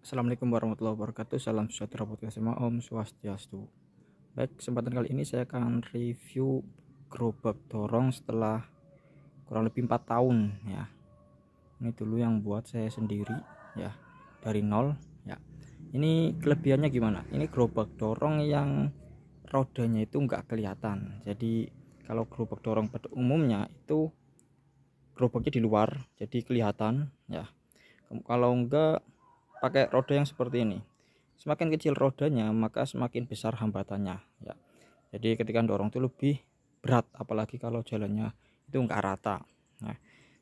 Assalamualaikum warahmatullahi wabarakatuh. Salam sejahtera buat kita semua. Om Swastiastu. Baik, kesempatan kali ini saya akan review gerobak dorong setelah kurang lebih 4 tahun ya. Ini dulu yang buat saya sendiri ya, dari nol ya. Ini kelebihannya gimana? Ini gerobak dorong yang rodanya itu enggak kelihatan. Jadi kalau gerobak dorong pada umumnya itu gerobaknya di luar, jadi kelihatan ya. Kalau enggak pakai roda yang seperti ini, semakin kecil rodanya maka semakin besar hambatannya ya. Jadi ketika dorong itu lebih berat, apalagi kalau jalannya itu enggak rata. Nah,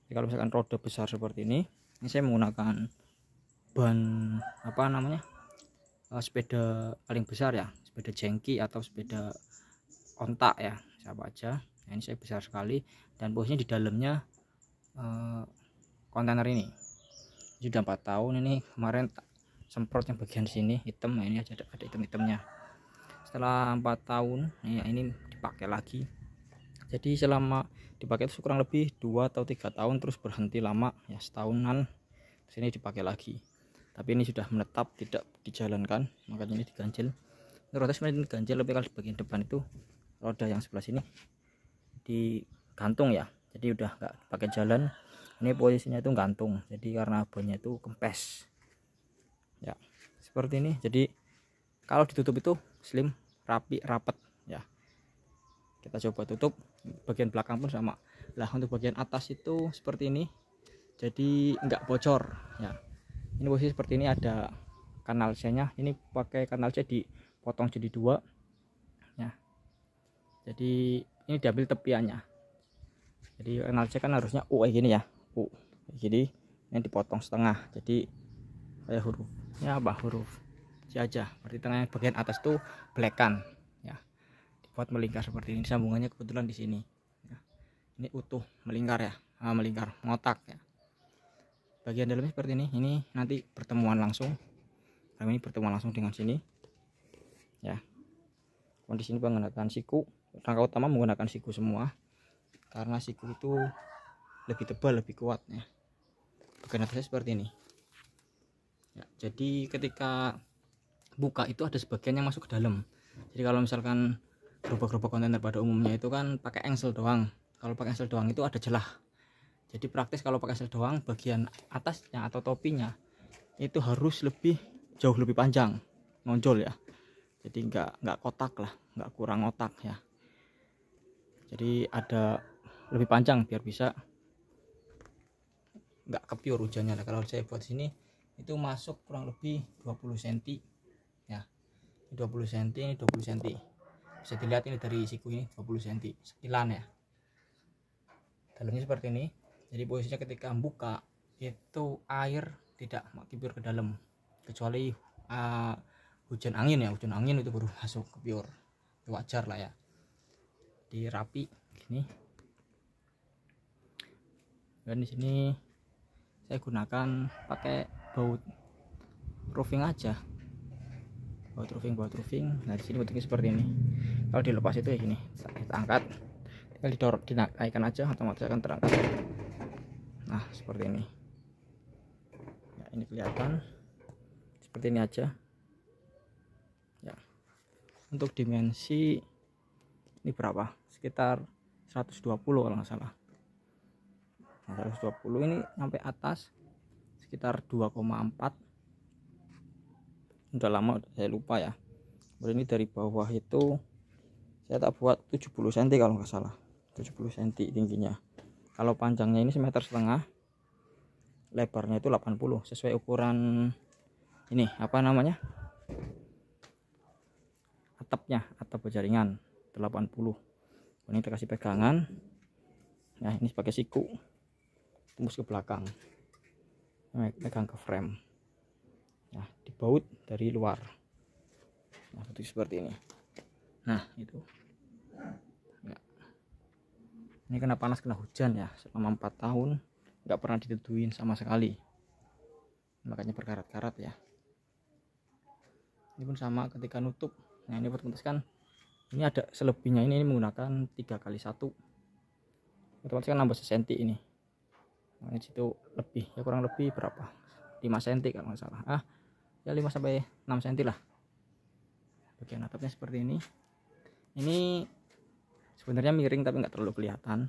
jadi kalau misalkan roda besar seperti ini saya menggunakan ban apa namanya, sepeda paling besar ya, sepeda jengki atau sepeda ontak ya, siapa aja. Nah, ini saya besar sekali dan posisinya di dalamnya kontainer ini. Sudah 4 tahun ini, kemarin semprot yang bagian sini hitam. Nah, ini ada hitam-hitamnya. Setelah 4 tahun ya, ini dipakai lagi. Jadi selama dipakai itu kurang lebih 2 atau 3 tahun, terus berhenti lama ya, setahunan, sini dipakai lagi. Tapi ini sudah menetap, tidak dijalankan, makanya ini diganjel. Roda sebenarnya diganjel, tapi kalau bagian depan itu roda yang sebelah sini digantung ya, jadi udah nggak pakai jalan. Ini posisinya itu gantung, jadi karena bannya itu kempes ya, seperti ini. Jadi kalau ditutup itu slim, rapi, rapet ya. Kita coba tutup bagian belakang pun sama lah. Untuk bagian atas itu seperti ini, jadi nggak bocor ya. Ini posisi seperti ini, ada kanal C nya. Ini pakai kanal C dipotong jadi 2 ya. Jadi ini diambil tepiannya, jadi kanal C kan harusnya U kayak gini ya, U. Jadi ini dipotong setengah, jadi kayak hurufnya apa, huruf C aja. Berarti tengah bagian atas tuh belekan ya, dibuat melingkar seperti ini. Sambungannya kebetulan di sini ya. Ini utuh melingkar ya, melingkar ngotak ya. Bagian dalamnya seperti ini. Ini nanti pertemuan langsung, kami ini pertemuan langsung dengan sini ya. Kondisi ini menggunakan siku, rangka utama menggunakan siku semua karena siku itu lebih tebal, lebih kuat ya. Bagian atasnya seperti ini ya. Jadi ketika buka itu ada sebagian yang masuk ke dalam. Jadi kalau misalkan gerobak-gerobak kontainer pada umumnya itu kan pakai engsel doang. Kalau pakai engsel doang itu ada celah. Jadi praktis kalau pakai engsel doang, bagian atasnya atau topinya itu harus jauh lebih panjang, nonjol ya. Jadi nggak kotak lah, nggak kurang otak ya. Jadi ada lebih panjang biar bisa nggak kepiur hujannya. Nah, kalau saya buat sini itu masuk kurang lebih 20 cm ya. 20 cm, ini 20 cm. Bisa dilihat ini dari siku ini 20 cm sekilan ya. Dalamnya seperti ini. Jadi posisinya ketika buka itu air tidak kepiur ke dalam, kecuali hujan angin ya. Hujan angin itu baru masuk kepiur. Wajar lah ya. Di rapi gini. Dan di sini saya gunakan pakai baut roofing aja, baut roofing. Nah di sini bentuknya seperti ini. Kalau dilepas itu ya gini, kita angkat, tinggal didorong, dinaikkan aja, otomatis akan terangkat. Nah seperti ini ya, ini kelihatan seperti ini aja ya. Untuk dimensi ini berapa, sekitar 120 kalau nggak salah. Nah, 120 ini sampai atas sekitar 2,4. Udah lama saya lupa ya. Ini dari bawah itu saya tak buat 70 cm kalau nggak salah, 70 cm tingginya. Kalau panjangnya ini 1,5 meter, lebarnya itu 80, sesuai ukuran ini apa namanya, atapnya, atap berjaringan 80. Ini kita kasih pegangan. Nah ini pakai siku tembus ke belakang, pegang ke frame. Nah dibaut dari luar. Nah bentuk seperti ini. Nah itu ya. Ini kena panas, kena hujan ya, selama 4 tahun nggak pernah diteduhin sama sekali, makanya berkarat-karat ya. Ini pun sama ketika nutup. Nah ini otomatis kan ini ada selebihnya, ini menggunakan 3x1, otomatis kan nambah sesenti ini. Nah, situ lebih ya, kurang lebih berapa, 5 cm kalau nggak salah. ya 5 sampai 6 cm lah. Bagian atapnya seperti ini. Ini sebenarnya miring tapi nggak terlalu kelihatan.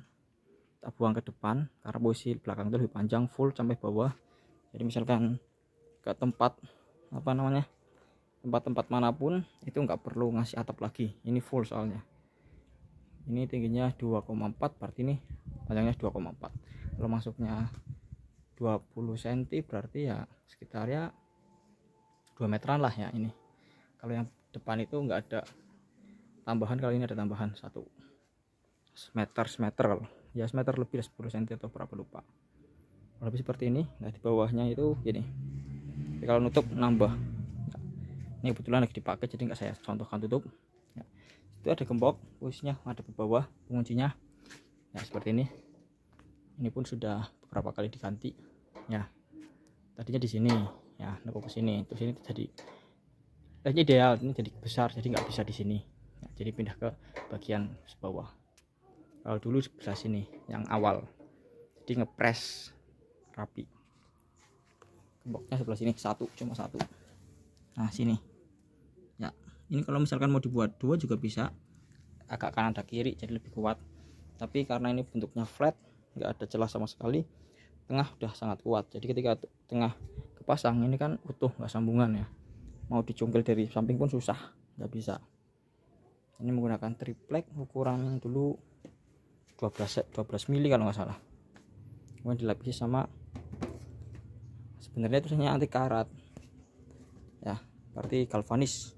Kita buang ke depan karena posisi belakang itu lebih panjang, full sampai bawah. Jadi misalkan ke tempat tempat manapun itu nggak perlu ngasih atap lagi. Ini full soalnya. Ini tingginya 2,4, berarti ini panjangnya 2,4. Kalau masuknya 20 cm berarti ya sekitar ya 2 meteran lah ya ini. Kalau yang depan itu nggak ada tambahan, kalau ini ada tambahan 1 meter kalau ya semeter lebih 10 cm atau berapa lupa. Kalau lebih seperti ini. Nah di bawahnya itu gini. Jadi kalau nutup nambah. Ini kebetulan lagi dipakai jadi nggak saya contohkan tutup. Ya. Itu ada gembok, posisinya ada ke bawah, penguncinya ya seperti ini. Ini pun sudah beberapa kali diganti. Ya tadinya di sini ya, nempel ke sini, terus ini jadi ideal, ini jadi besar jadi nggak bisa di sini ya, jadi pindah ke bagian bawah. Kalau dulu sebelah sini yang awal, jadi ngepres rapi. Gemboknya sebelah sini cuma satu. Nah sini ya, ini kalau misalkan mau dibuat 2 juga bisa, agak kanan ada kiri jadi lebih kuat. Tapi karena ini bentuknya flat, nggak ada celah sama sekali, tengah udah sangat kuat. Jadi ketika tengah kepasang ini kan utuh, nggak sambungan ya, mau dicungkil dari samping pun susah, nggak bisa. Ini menggunakan triplek ukuran dulu 12 mili kalau nggak salah. Kemudian dilapisi sama, sebenarnya tulisannya anti karat ya, berarti galvanis,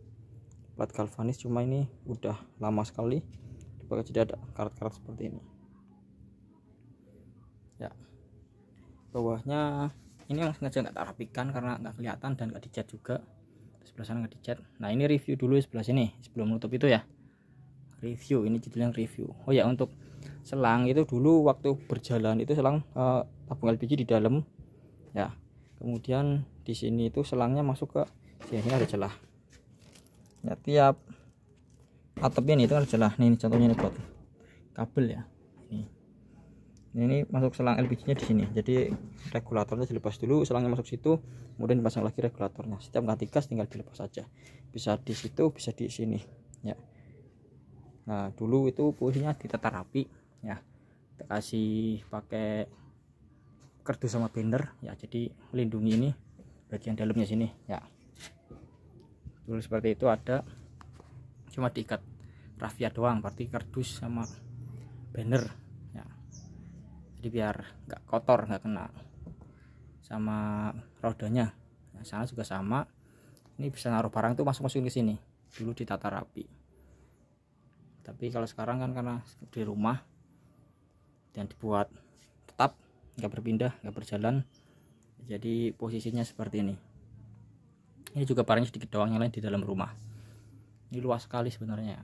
plat galvanis, cuma ini udah lama sekali dipakai jadi ada karat-karat seperti ini ya. Bawahnya ini yang sengaja nggak tak rapikan karena nggak kelihatan dan nggak dicat juga. Sebelah sana nggak dicat. Nah ini review dulu sebelah sini sebelum menutup itu ya, review, ini judulnya review. Oh ya, untuk selang itu dulu waktu berjalan itu selang tabung LPG di dalam ya, kemudian di sini itu selangnya masuk ke sini, ada celah ya, tiap atapnya itu ada celah. Nih contohnya ini buat kabel ya, ini masuk selang LPG nya di sini, jadi regulatornya dilepas dulu, selangnya masuk situ, kemudian dipasang lagi regulatornya. Setiap ganti gas tinggal dilepas saja, bisa di situ bisa di sini ya. Nah dulu itu posisinya ditata rapi ya, kita kasih pakai kardus sama binder ya, jadi melindungi ini bagian dalamnya sini ya. Dulu seperti itu ada, cuma diikat rafia doang, berarti kardus sama binder ya, jadi biar nggak kotor, nggak kena sama rodanya. Nah, sana juga sama, ini bisa naruh barang tuh masuk-masukin ke sini. Dulu ditata rapi. Tapi kalau sekarang kan karena di rumah dan dibuat tetap, nggak berpindah, nggak berjalan, jadi posisinya seperti ini. Ini juga barangnya sedikit doang, yang lain di dalam rumah. Ini luas sekali sebenarnya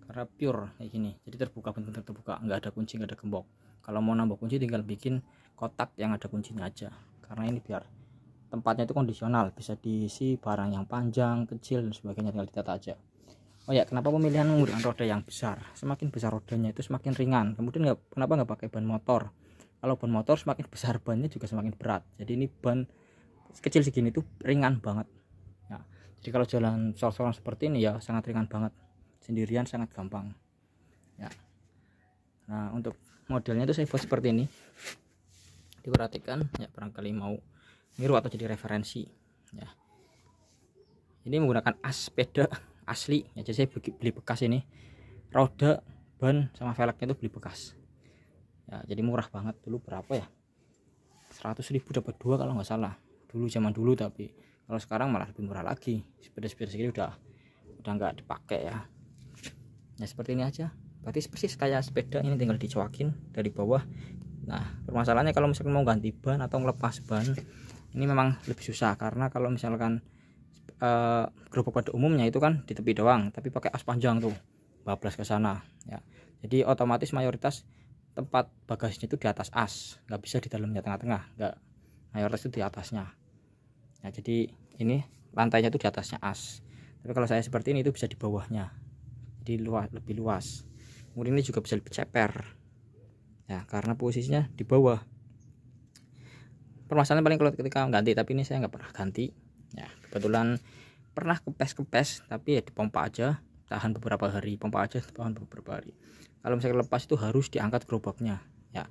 karena pure kayak gini, jadi terbuka, benar-benar terbuka, nggak ada kunci, nggak ada gembok. Kalau mau nambah kunci tinggal bikin kotak yang ada kuncinya aja, karena ini biar tempatnya itu kondisional, bisa diisi barang yang panjang, kecil dan sebagainya, tinggal ditata aja. Oh ya, kenapa pemilihan menggunakan roda yang besar? Semakin besar rodanya itu semakin ringan. Kemudian kenapa nggak pakai ban motor? Kalau ban motor semakin besar bannya juga semakin berat. Jadi ini ban kecil segini tuh ringan banget. Nah, jadi kalau jalan sol-solan seperti ini ya sangat ringan banget. Sendirian sangat gampang. Ya. Nah untuk modelnya itu saya buat seperti ini. Diperhatikan ya, barangkali mau niru atau jadi referensi. Ya. Ini menggunakan as sepeda asli ya, jadi saya beli bekas ini, roda, ban sama velgnya itu beli bekas ya, jadi murah banget. Dulu berapa ya, 100.000 dapat 2 kalau nggak salah, dulu zaman dulu. Tapi kalau sekarang malah lebih murah lagi. Sepeda-sepeda segini udah nggak dipakai ya. Nah seperti ini aja, berarti persis kayak sepeda, ini tinggal dicoakin dari bawah. Nah permasalahannya kalau misalkan mau ganti ban atau ngelepas ban ini memang lebih susah, karena kalau misalkan gerobak pada umumnya itu kan di tepi doang, tapi pakai as panjang tuh bablas ke sana ya, jadi otomatis mayoritas tempat bagasinya itu di atas as, nggak bisa di dalamnya tengah-tengah, nggak, mayoritas itu di atasnya ya. Jadi ini lantainya itu di atasnya as, tapi kalau saya seperti ini itu bisa di bawahnya, jadi lebih luas. Kemudian ini juga bisa lebih ceper ya, karena posisinya di bawah. Permasalahan paling kalau ketika ganti, tapi ini saya nggak pernah ganti Ya, kebetulan pernah kempes tapi ya dipompa aja, tahan beberapa hari, pompa aja tahan beberapa hari. Kalau misalnya lepas itu harus diangkat gerobaknya ya,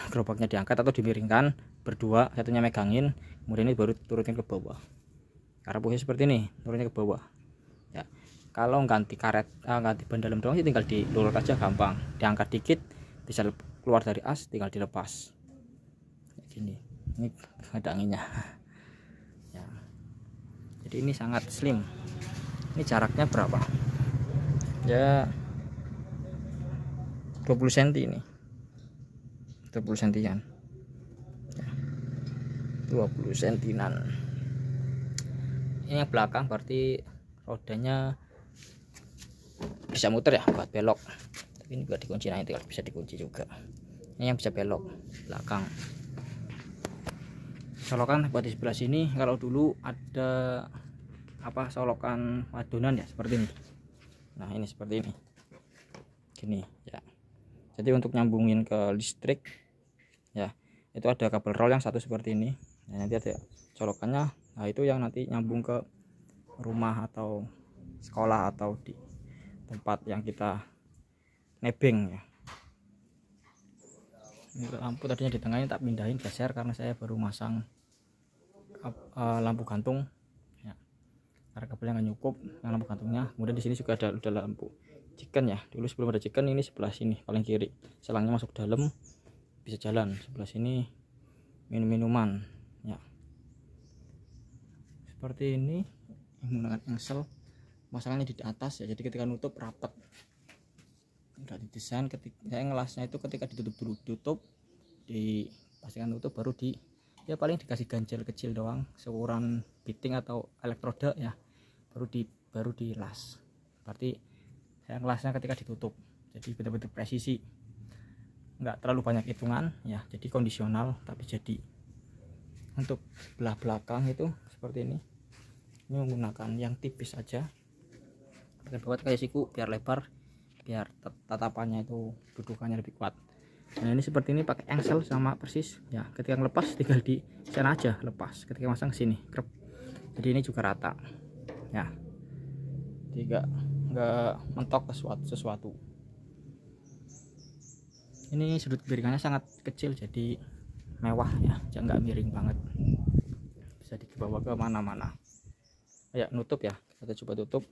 gerobaknya diangkat atau dimiringkan berdua, satunya megangin, kemudian ini baru turutin ke bawah. Karena posisi seperti ini, turunnya ke bawah ya. Kalau ganti karet, ganti ban dalam doang sih tinggal dilurut aja, gampang, diangkat dikit bisa keluar dari as, tinggal dilepas kayak gini. Ini ada anginnya ya. Jadi ini sangat slim. Ini jaraknya berapa ya, 20 cm ini, 20 cm-an ya, 20 cm-an. Ini yang belakang berarti rodanya bisa muter ya buat belok, tapi ini juga dikunci, nah tinggal bisa dikunci juga. Ini yang bisa belok belakang. Solokan buat di sebelah sini, kalau dulu ada apa, solokan adonan ya seperti ini. Nah ini seperti ini gini ya. Jadi untuk nyambungin ke listrik ya, itu ada kabel roll yang satu seperti ini ya, nanti ada colokannya. Nah itu yang nanti nyambung ke rumah atau sekolah atau di tempat yang kita nebeng ya. Ini lampu tadinya di tengahnya tak pindahin, geser karena saya baru masang lampu gantung ya, karena kabelnya nggak nyukup yang lampu gantungnya. Kemudian di sini juga ada lampu chicken ya, dulu sebelum ada chicken ini sebelah sini paling kiri, selangnya masuk dalam bisa jalan. Sebelah sini minuman ya seperti ini, menggunakan engsel, masalahnya di atas ya, jadi ketika nutup rapat, nggak didesain. Ketika saya ngelasnya itu ketika ditutup dulu, tutup dipastikan tutup, baru ya paling dikasih ganjel kecil doang seukuran fitting atau elektroda ya, baru dilas. Berarti saya ngelasnya ketika ditutup, jadi betul-betul presisi, nggak terlalu banyak hitungan ya, jadi kondisional. Tapi jadi untuk belah belakang itu seperti ini menggunakan yang tipis aja, kita buat kayak siku biar lebar, biar tatapannya itu dudukannya lebih kuat. Nah ini seperti ini pakai engsel sama persis ya, ketika ngelepas tinggal di sana aja lepas, ketika masang sini krep. Jadi ini juga rata ya, tidak nggak mentok sesuatu. Ini sudut miringannya sangat kecil, jadi mewah ya, nggak miring banget, bisa dibawa ke mana-mana. Ya nutup ya, kita coba tutup,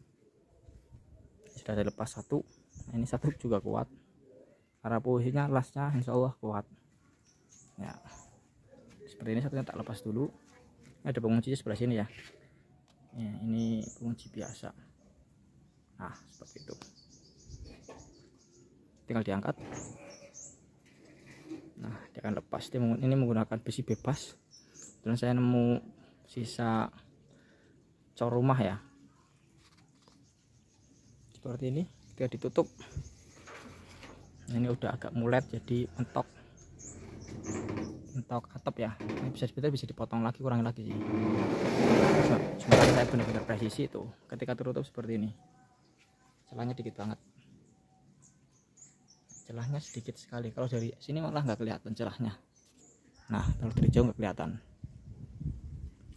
sudah ada lepas satu. Nah, ini satu juga kuat karena posisinya lasnya insya Allah kuat ya. Seperti ini, satunya tak lepas dulu. Ada pengunci sebelah sini ya, ini pengunci biasa. Nah seperti itu, tinggal diangkat. Nah dia akan lepas. Ini menggunakan besi bebas, dan saya nemu sisa cor rumah ya seperti ini. Ketika ditutup ini udah agak mulet, jadi mentok atap ya. Ini bisa dipotong lagi, kurangin lagi sih. Sementara saya benar-benar presisi itu ketika tertutup seperti ini. Celahnya dikit banget, celahnya sedikit sekali. Kalau dari sini malah nggak kelihatan celahnya. Nah kalau dari jauh nggak kelihatan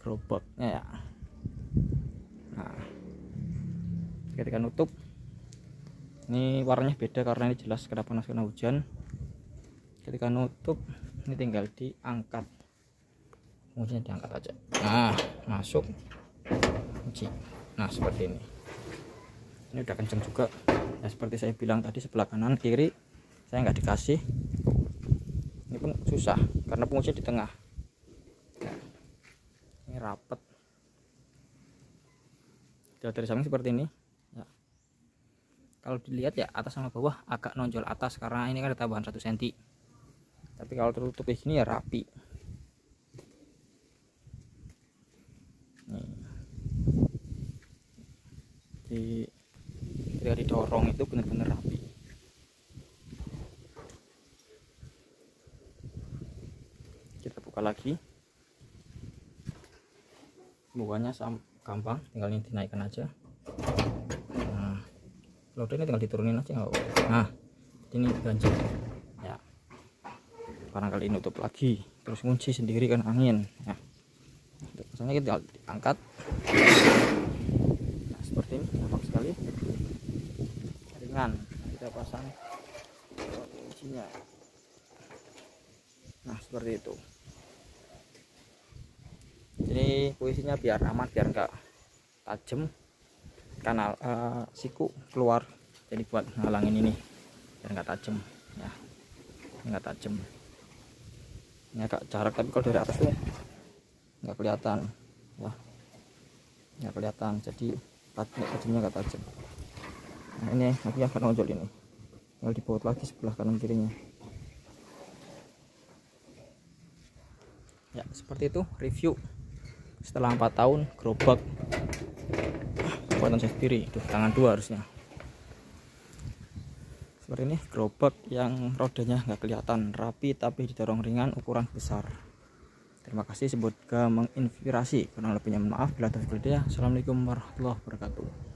gerobaknya ya. Nah ketika nutup ini warnanya beda karena ini jelas kena panas, kena hujan. Ketika nutup ini tinggal diangkat, kuncinya diangkat aja. Nah masuk kunci. Nah seperti ini udah kenceng juga ya, seperti saya bilang tadi, sebelah kanan kiri saya nggak dikasih. Ini pun susah karena pengunci di tengah ya. Ini rapet dari samping seperti ini ya. Kalau dilihat ya atas sama bawah agak nonjol atas karena ini kan ada tambahan 1 cm, tapi kalau tertutup di sini ya rapi. Nih. Ketika didorong itu benar-benar rapi. Kita buka lagi, bukanya gampang, tinggal ini dinaikkan aja. Nah loader ini tinggal diturunin aja. Nah ini ganjil ya, barangkali nutup lagi terus kunci sendiri kan angin ya. pasangnya kita angkat. Nah seperti ini, gampang sekali, ringan. Kita pasang kuncinya. Nah seperti itu. Jadi posisinya biar aman, biar enggak tajam kanal siku keluar, jadi buat ngalangin ini biar enggak tajam ya, enggak tajam. Ini agak jarak, tapi kalau dari atas tuh nggak kelihatan ya, nggak kelihatan, jadi tajamnya nggak tajam. Nah ini aku yang akan nonjol ini, tinggal dibaut lagi sebelah kanan kirinya ya. Seperti itu review setelah 4 tahun gerobak buatan saya sendiri. Duh, tangan 2 harusnya. Seperti ini gerobak yang rodanya nggak kelihatan, rapi tapi didorong ringan, ukuran besar. Terima kasih, semoga menginspirasi. Kurang lebihnya maaf bila ada. Assalamualaikum warahmatullahi wabarakatuh.